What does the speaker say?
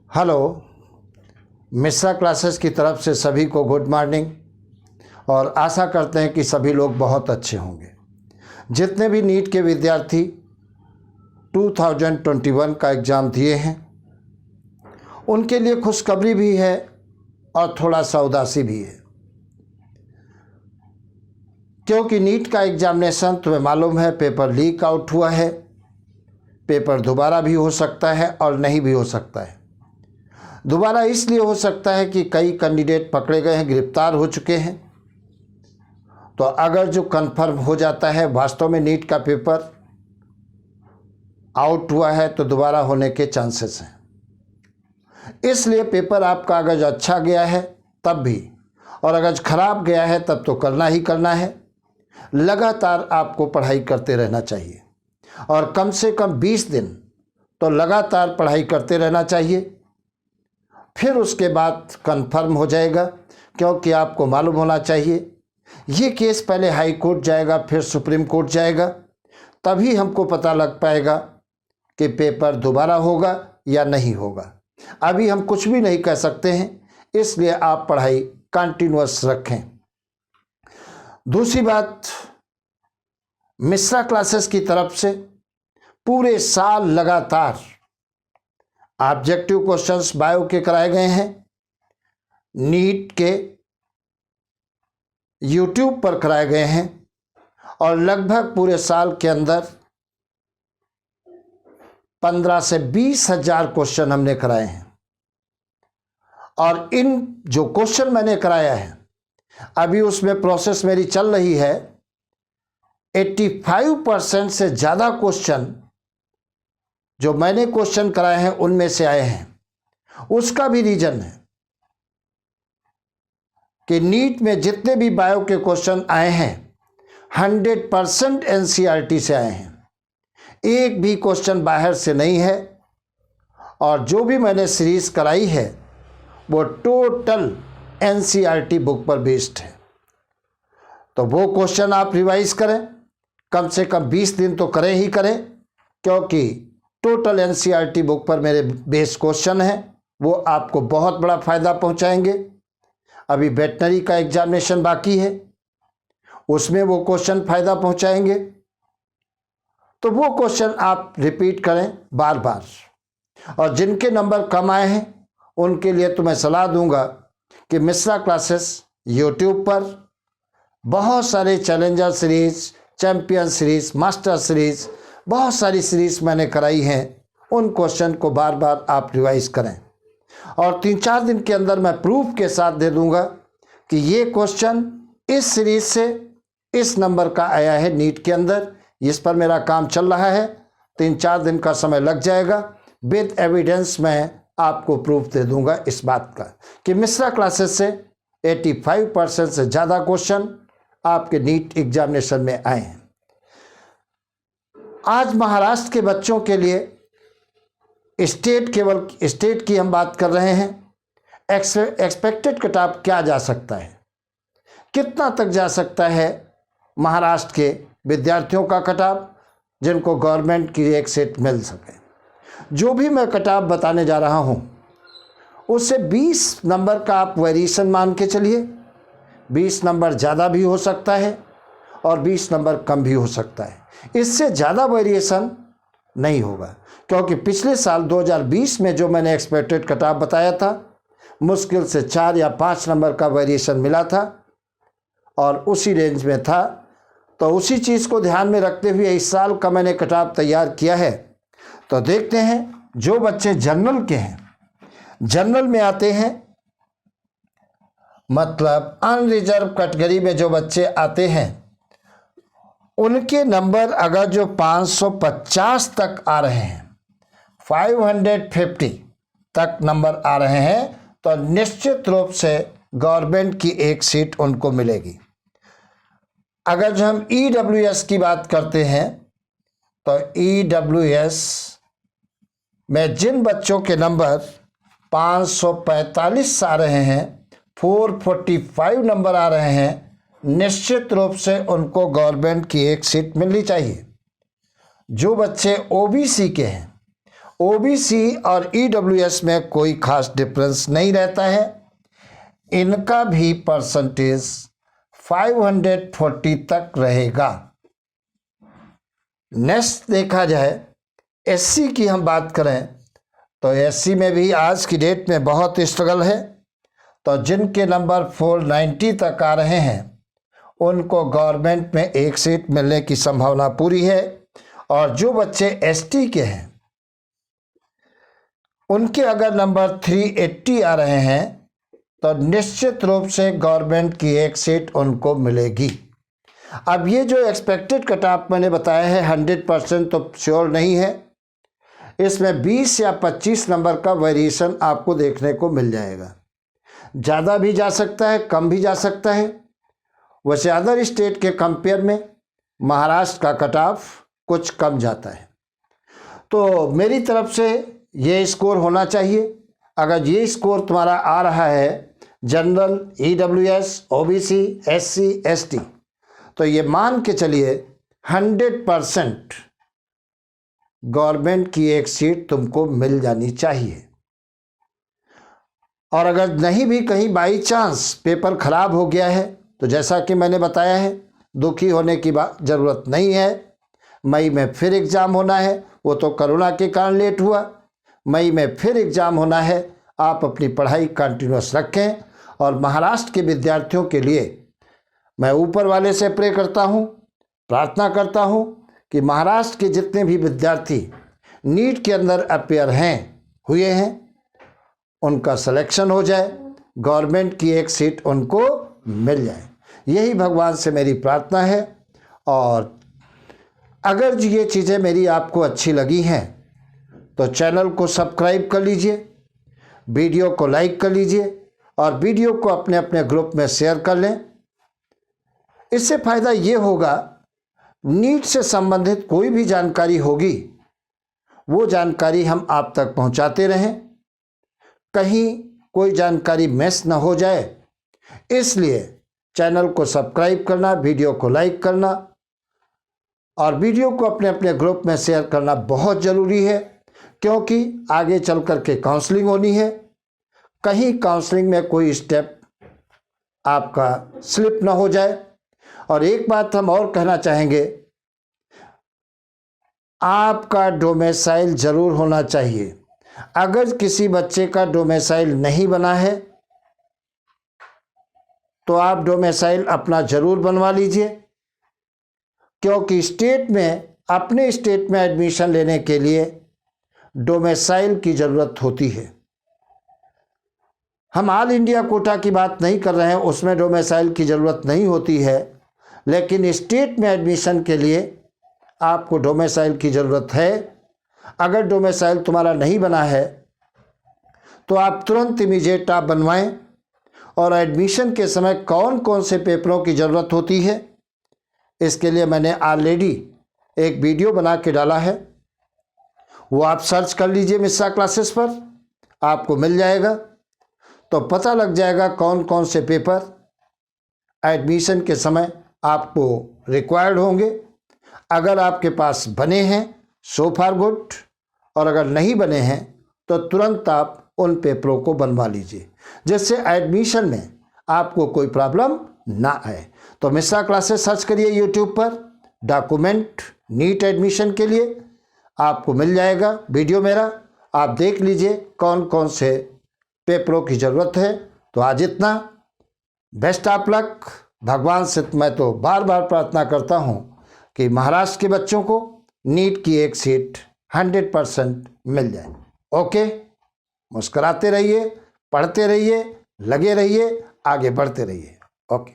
Hello. Mishra classes की तरफ से सभी को गुड मॉर्निंग और आशा करते हैं कि सभी लोग बहुत अच्छे होंगे। जितने भी नीट के विद्यार्थी 2021 का एग्ज़ाम दिए हैं उनके लिए खुशखबरी भी है और थोड़ा सा उदासी भी है, क्योंकि नीट का एग्जामिनेशन तुम्हें मालूम है पेपर लीक आउट हुआ है। पेपर दोबारा भी हो सकता है और नहीं भी हो सकता है। दोबारा इसलिए हो सकता है कि कई कैंडिडेट पकड़े गए हैं, गिरफ्तार हो चुके हैं। तो अगर जो कंफर्म हो जाता है वास्तव में नीट का पेपर आउट हुआ है तो दोबारा होने के चांसेस हैं। इसलिए पेपर आपका अगर अच्छा गया है तब भी, और अगर खराब गया है तब तो करना ही करना है। लगातार आपको पढ़ाई करते रहना चाहिए और कम से कम 20 दिन तो लगातार पढ़ाई करते रहना चाहिए। फिर उसके बाद कंफर्म हो जाएगा, क्योंकि आपको मालूम होना चाहिए ये केस पहले हाई कोर्ट जाएगा, फिर सुप्रीम कोर्ट जाएगा, तभी हमको पता लग पाएगा कि पेपर दोबारा होगा या नहीं होगा। अभी हम कुछ भी नहीं कह सकते हैं, इसलिए आप पढ़ाई कंटिन्यूअस रखें। दूसरी बात, मिश्रा क्लासेस की तरफ से पूरे साल लगातार ऑब्जेक्टिव क्वेश्चंस बायो के कराए गए हैं। नीट के यूट्यूब पर कराए गए हैं और लगभग पूरे साल के अंदर 15 से 20 हजार क्वेश्चन हमने कराए हैं। और इन जो क्वेश्चन मैंने कराया है अभी उसमें प्रोसेस मेरी चल रही है। 85% से ज़्यादा क्वेश्चन जो मैंने क्वेश्चन कराए हैं उनमें से आए हैं। उसका भी रीजन है कि नीट में जितने भी बायो के क्वेश्चन आए हैं 100% एनसीईआरटी से आए हैं, एक भी क्वेश्चन बाहर से नहीं है। और जो भी मैंने सीरीज कराई है वो टोटल एनसीईआरटी बुक पर बेस्ड है। तो वो क्वेश्चन आप रिवाइज करें, कम से कम 20 दिन तो करें ही करें, क्योंकि टोटल एनसीईआरटी बुक पर मेरे बेस क्वेश्चन हैं, वो आपको बहुत बड़ा फ़ायदा पहुंचाएंगे। अभी वेटनरी का एग्जामिनेशन बाकी है, उसमें वो क्वेश्चन फ़ायदा पहुंचाएंगे। तो वो क्वेश्चन आप रिपीट करें बार बार। और जिनके नंबर कम आए हैं उनके लिए तो मैं सलाह दूंगा कि मिश्रा क्लासेस यूट्यूब पर बहुत सारे challenger series, champion series, master series, बहुत सारी सीरीज मैंने कराई हैं। उन क्वेश्चन को बार बार आप रिवाइज करें और 3-4 दिन के अंदर मैं प्रूफ के साथ दे दूंगा कि ये क्वेश्चन इस सीरीज से इस नंबर का आया है नीट के अंदर। इस पर मेरा काम चल रहा है, 3-4 दिन का समय लग जाएगा। विद एविडेंस मैं आपको प्रूफ दे दूंगा इस बात का कि मिश्रा क्लासेस से 85% से ज़्यादा क्वेश्चन आपके नीट एग्जामिनेशन में आए हैं। आज महाराष्ट्र के बच्चों के लिए केवल स्टेट की हम बात कर रहे हैं। एक्सपेक्टेड कट ऑफ क्या जा सकता है, कितना तक जा सकता है महाराष्ट्र के विद्यार्थियों का कट ऑफ, जिनको गवर्नमेंट की एक सीट मिल सके। जो भी मैं कट ऑफ बताने जा रहा हूं उससे 20 नंबर का आप वेरिएशन मान के चलिए। 20 नंबर ज़्यादा भी हो सकता है और 20 नंबर कम भी हो सकता है। इससे ज़्यादा वेरिएशन नहीं होगा, क्योंकि पिछले साल 2020 में जो मैंने एक्सपेक्टेड कट ऑफ बताया था मुश्किल से 4 या 5 नंबर का वेरिएशन मिला था और उसी रेंज में था। तो उसी चीज़ को ध्यान में रखते हुए इस साल का मैंने कट ऑफ तैयार किया है। तो देखते हैं जो बच्चे जनरल के हैं, जनरल में आते हैं, मतलब अनरिजर्व कैटेगरी में जो बच्चे आते हैं उनके नंबर अगर जो 550 तक आ रहे हैं, 550 तक नंबर आ रहे हैं, तो निश्चित रूप से गवर्नमेंट की एक सीट उनको मिलेगी। अगर जो हम ईडब्ल्यूएस की बात करते हैं तो ईडब्ल्यूएस में जिन बच्चों के नंबर 545 आ रहे हैं, 445 नंबर आ रहे हैं, निश्चित रूप से उनको गवर्नमेंट की एक सीट मिलनी चाहिए। जो बच्चे ओबीसी के हैं ओबीसी और ईडब्ल्यूएस में कोई खास डिफरेंस नहीं रहता है, इनका भी परसेंटेज 540 तक रहेगा। नेक्स्ट देखा जाए एससी की हम बात करें तो एससी में भी आज की डेट में बहुत स्ट्रगल है। तो जिनके नंबर 490 तक आ रहे हैं उनको गवर्नमेंट में एक सीट मिलने की संभावना पूरी है, और जो बच्चे एसटी के हैं उनके अगर नंबर 380 आ रहे हैं तो निश्चित रूप से गवर्नमेंट की एक सीट उनको मिलेगी। अब ये जो एक्सपेक्टेड कट ऑफ मैंने बताया है 100% तो श्योर नहीं है, इसमें 20 या 25 नंबर का वेरिएशन आपको देखने को मिल जाएगा। ज़्यादा भी जा सकता है, कम भी जा सकता है। वैसे अदर स्टेट के कंपेयर में महाराष्ट्र का कट ऑफ कुछ कम जाता है। तो मेरी तरफ से ये स्कोर होना चाहिए। अगर ये स्कोर तुम्हारा आ रहा है general, EWS, OBC, SC, ST, तो ये मान के चलिए 100% गवर्नमेंट की एक सीट तुमको मिल जानी चाहिए। और अगर नहीं भी कहीं बाई चांस पेपर खराब हो गया है तो जैसा कि मैंने बताया है, दुखी होने की ज़रूरत नहीं है। मई में फिर एग्ज़ाम होना है, वो तो कोरोना के कारण लेट हुआ। मई में फिर एग्ज़ाम होना है। आप अपनी पढ़ाई कंटिन्यूस रखें, और महाराष्ट्र के विद्यार्थियों के लिए मैं ऊपर वाले से प्रे करता हूँ, प्रार्थना करता हूँ कि महाराष्ट्र के जितने भी विद्यार्थी नीट के अंदर अपेयर हुए हैं उनका सिलेक्शन हो जाए, गवर्नमेंट की एक सीट उनको मिल जाए। यही भगवान से मेरी प्रार्थना है। और अगर ये चीज़ें मेरी आपको अच्छी लगी हैं तो चैनल को सब्सक्राइब कर लीजिए, वीडियो को लाइक कर लीजिए, और वीडियो को अपने अपने ग्रुप में शेयर कर लें। इससे फ़ायदा ये होगा, नीट से संबंधित कोई भी जानकारी होगी वो जानकारी हम आप तक पहुंचाते रहें, कहीं कोई जानकारी मिस ना हो जाए। इसलिए चैनल को सब्सक्राइब करना, वीडियो को लाइक करना और वीडियो को अपने अपने ग्रुप में शेयर करना बहुत ज़रूरी है, क्योंकि आगे चल कर के काउंसलिंग होनी है। कहीं काउंसलिंग में कोई स्टेप आपका स्लिप ना हो जाए। और एक बात हम और कहना चाहेंगे, आपका डोमेसाइल ज़रूर होना चाहिए। अगर किसी बच्चे का डोमेसाइल नहीं बना है तो आप डोमेसाइल अपना ज़रूर बनवा लीजिए, क्योंकि स्टेट में, अपने स्टेट में एडमिशन लेने के लिए डोमेसाइल की ज़रूरत होती है। हम ऑल इंडिया कोटा की बात नहीं कर रहे हैं, उसमें डोमेसाइल की ज़रूरत नहीं होती है, लेकिन स्टेट में एडमिशन के लिए आपको डोमेसाइल की ज़रूरत है। अगर डोमेसाइल तुम्हारा नहीं बना है तो आप तुरंत इमीडिएट आप बनवाएं। और एडमिशन के समय कौन कौन से पेपरों की ज़रूरत होती है, इसके लिए मैंने ऑलरेडी एक वीडियो बना के डाला है, वो आप सर्च कर लीजिए मिश्रा क्लासेस पर, आपको मिल जाएगा। तो पता लग जाएगा कौन कौन से पेपर एडमिशन के समय आपको रिक्वायर्ड होंगे। अगर आपके पास बने हैं सो फार गुड, और अगर नहीं बने हैं तो तुरंत आप उन पेपरों को बनवा लीजिए, जिससे एडमिशन में आपको कोई प्रॉब्लम ना आए। तो मिश्रा क्लासेस सर्च करिए यूट्यूब पर, डॉक्यूमेंट नीट एडमिशन के लिए आपको मिल जाएगा वीडियो मेरा। आप देख लीजिए कौन कौन से पेपरों की ज़रूरत है। तो आज इतना, बेस्ट ऑफ लक। भगवान से मैं तो बार बार प्रार्थना करता हूँ कि महाराष्ट्र के बच्चों को नीट की एक सीट 100% मिल जाए। ओके, मुस्कुराते रहिए, पढ़ते रहिए, लगे रहिए, आगे बढ़ते रहिए। ओके।